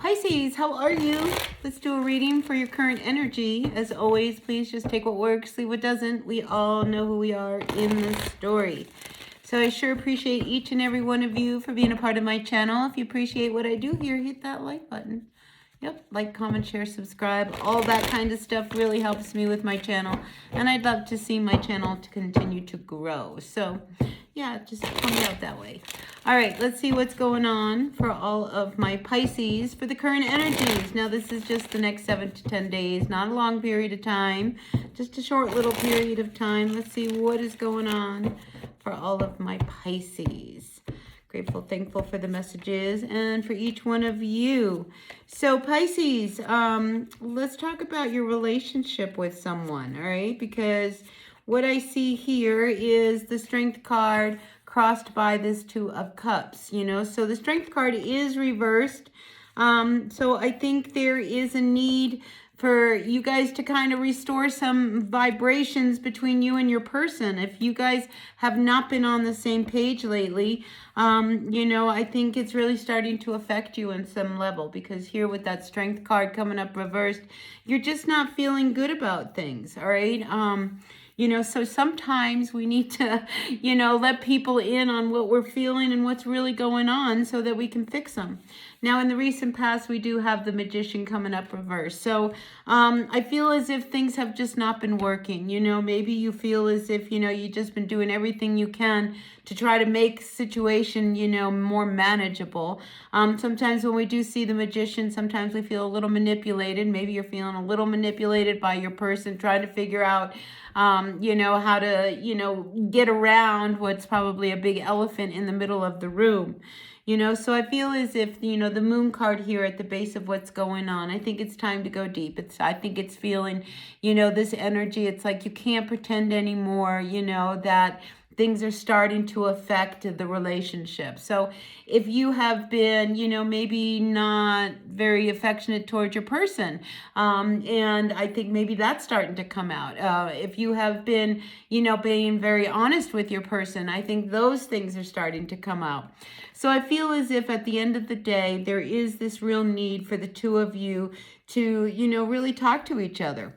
Pisces, how are you? Let's do a reading for your current energy. As always, please just take what works, leave what doesn't. We all know who we are in this story. So I sure appreciate each and every one of you for being a part of my channel. If you appreciate what I do here, hit that like button. Yep, like, comment, share, subscribe. All that kind of stuff really helps me with my channel. And I'd love to see my channel to continue to grow. So, yeah, just help me out that way. All right, let's see what's going on for all of my Pisces for the current energies. Now, this is just the next 7 to 10 days. Not a long period of time. Just a short little period of time. Let's see what is going on for all of my Pisces. Grateful, thankful for the messages and for each one of you. So Pisces, let's talk about your relationship with someone, all right? Because what I see here is the Strength card crossed by this Two of Cups, you know? So the Strength card is reversed. So I think there is a need for you guys to kind of restore some vibrations between you and your person. If you guys have not been on the same page lately, you know, I think it's really starting to affect you on some level, because here with that Strength card coming up reversed, you're just not feeling good about things, all right? You know, so sometimes we need to, you know, let people in on what we're feeling and what's really going on so that we can fix them. Now, in the recent past, we do have the Magician coming up reverse. So I feel as if things have just not been working. You know, maybe you feel as if, you know, you've just been doing everything you can to try to make situation, you know, more manageable. Sometimes when we do see the Magician, sometimes we feel a little manipulated. Maybe you're feeling a little manipulated by your person, trying to figure out, you know, how to, you know, get around what's probably a big elephant in the middle of the room. You know, so I feel as if, you know, the Moon card here at the base of what's going on, I think it's time to go deep. I think it's feeling, you know, this energy. It's like you can't pretend anymore, you know, that things are starting to affect the relationship. So if you have been, you know, maybe not very affectionate towards your person, and I think maybe that's starting to come out. If you have been, you know, being very honest with your person, I think those things are starting to come out. So I feel as if at the end of the day, there is this real need for the two of you to, you know, really talk to each other.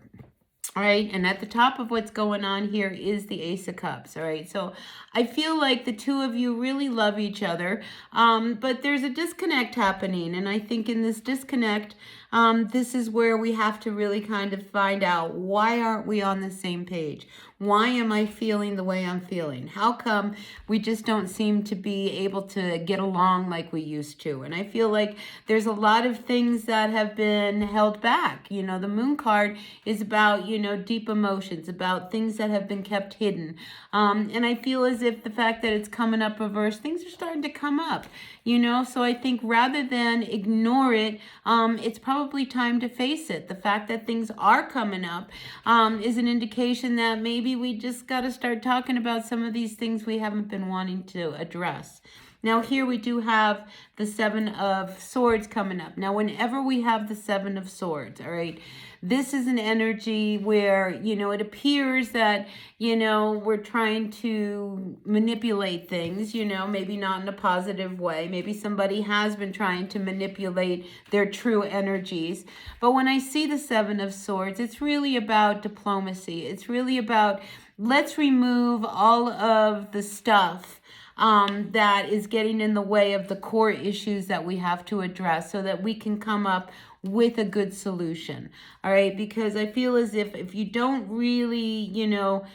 All right, and at the top of what's going on here is the Ace of Cups, all right? So I feel like the two of you really love each other, but there's a disconnect happening, and I think in this disconnect, this is where we have to really kind of find out, why aren't we on the same page? Why am I feeling the way I'm feeling? How come we just don't seem to be able to get along like we used to? And I feel like there's a lot of things that have been held back. You know, the Moon card is about, you know, deep emotions, about things that have been kept hidden. And I feel as if the fact that it's coming up reverse, things are starting to come up, you know? So I think rather than ignore it, it's probably time to face it. The fact that things are coming up is an indication that maybe we just got to start talking about some of these things we haven't been wanting to address. Now here we do have the Seven of Swords coming up. Now whenever we have the Seven of Swords, all right, this is an energy where, you know, it appears that, you know, we're trying to manipulate things, you know, maybe not in a positive way. Maybe somebody has been trying to manipulate their true energies. But when I see the Seven of Swords, it's really about diplomacy. It's really about, let's remove all of the stuff that is getting in the way of the core issues that we have to address, so that we can come up with a good solution. All right, because I feel as if you don't really, you know,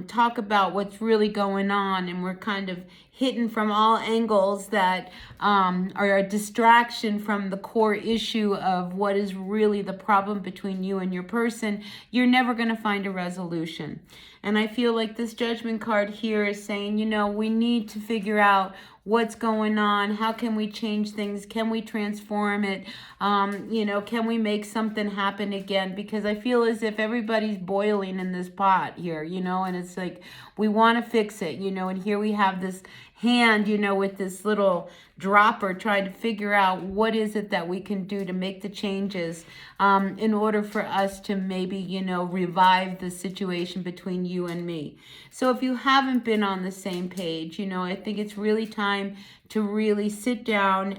talk about what's really going on, and we're kind of hidden from all angles that are a distraction from the core issue of what is really the problem between you and your person, you're never going to find a resolution. And I feel like this Judgment card here is saying, you know, we need to figure out what's going on. How can we change things? Can we transform it? You know, can we make something happen again? Because I feel as if everybody's boiling in this pot here, you know, and it's like, we want to fix it, you know, and here we have this hand, you know, with this little dropper trying to figure out what is it that we can do to make the changes in order for us to maybe, you know, revive the situation between you and me. So if you haven't been on the same page, you know, I think it's really time to really sit down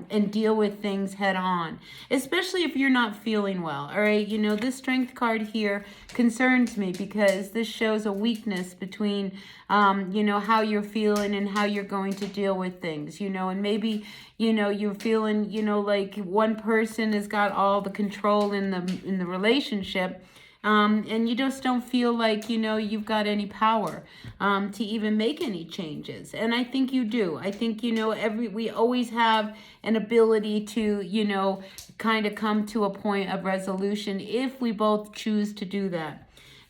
and deal with things head on, especially if you're not feeling well. All right, you know, this Strength card here concerns me because this shows a weakness between you know, how you're feeling and how you're going to deal with things, you know, and maybe, you know, you're feeling, you know, like one person has got all the control in the relationship. And you just don't feel like, you know, you've got any power to even make any changes. And I think you do. I think, you know, we always have an ability to, you know, kind of come to a point of resolution if we both choose to do that.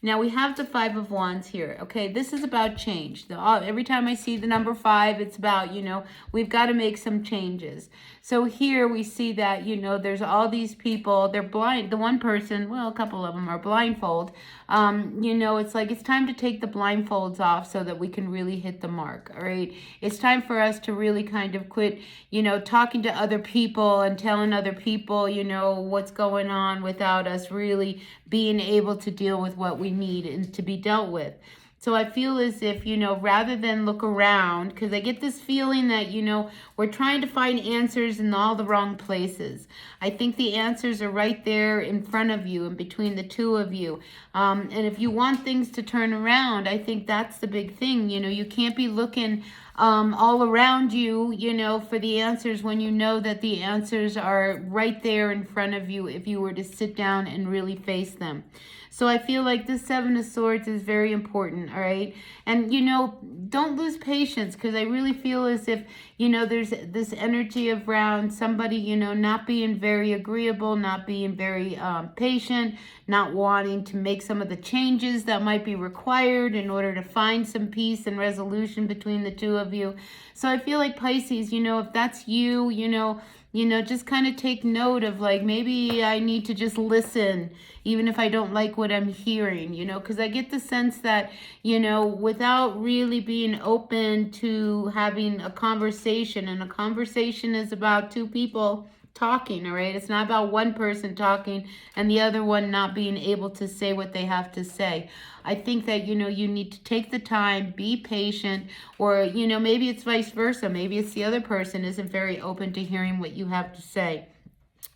Now we have the Five of Wands here. Okay, this is about change. Every time I see the number 5, it's about, you know, we've got to make some changes. So here we see that, you know, there's all these people, they're blind. The one person, well, a couple of them are blindfold. You know, it's like it's time to take the blindfolds off so that we can really hit the mark. All right, it's time for us to really kind of quit, you know, talking to other people and telling other people, you know, what's going on without us really being able to deal with what we need and to be dealt with. So I feel as if, you know, rather than look around, because I get this feeling that, you know, we're trying to find answers in all the wrong places. I think the answers are right there in front of you and between the two of you. And if you want things to turn around, I think that's the big thing. You know, you can't be looking all around you, you know, for the answers when you know that the answers are right there in front of you if you were to sit down and really face them. So I feel like this Seven of Swords is very important, all right? And, you know, don't lose patience, because I really feel as if, you know, there's this energy around somebody, you know, not being very agreeable, not being very patient, not wanting to make some of the changes that might be required in order to find some peace and resolution between the two of you. So I feel like Pisces, you know, if that's you, you know, just kind of take note of, like, maybe I need to just listen, even if I don't like what I'm hearing, you know, because I get the sense that, you know, without really being open to having a conversation, and a conversation is about two people talking, all right? It's not about one person talking and the other one not being able to say what they have to say. I think that, you know, you need to take the time, be patient, or, you know, maybe it's vice versa. Maybe it's the other person isn't very open to hearing what you have to say.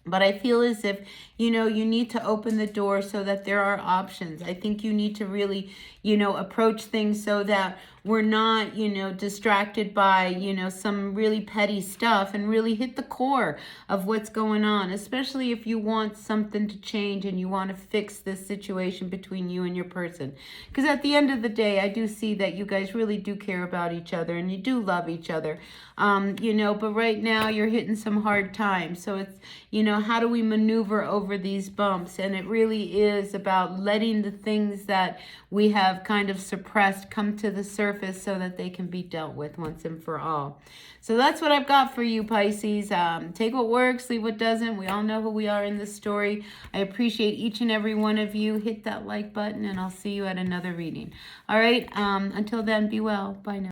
But I feel as if, you know, you need to open the door so that there are options. I think you need to really, you know, approach things so that we're not, you know, distracted by, you know, some really petty stuff, and really hit the core of what's going on, especially if you want something to change and you want to fix this situation between you and your person. Because at the end of the day, I do see that you guys really do care about each other and you do love each other. You know, but right now you're hitting some hard times. So it's, you know, how do we maneuver over these bumps? And it really is about letting the things that we have kind of suppressed come to the surface so that they can be dealt with once and for all. So that's what I've got for you, Pisces. Take what works, leave what doesn't. We all know who we are in this story. I appreciate each and every one of you. Hit that like button, and I'll see you at another reading. All right, until then, be well. Bye now.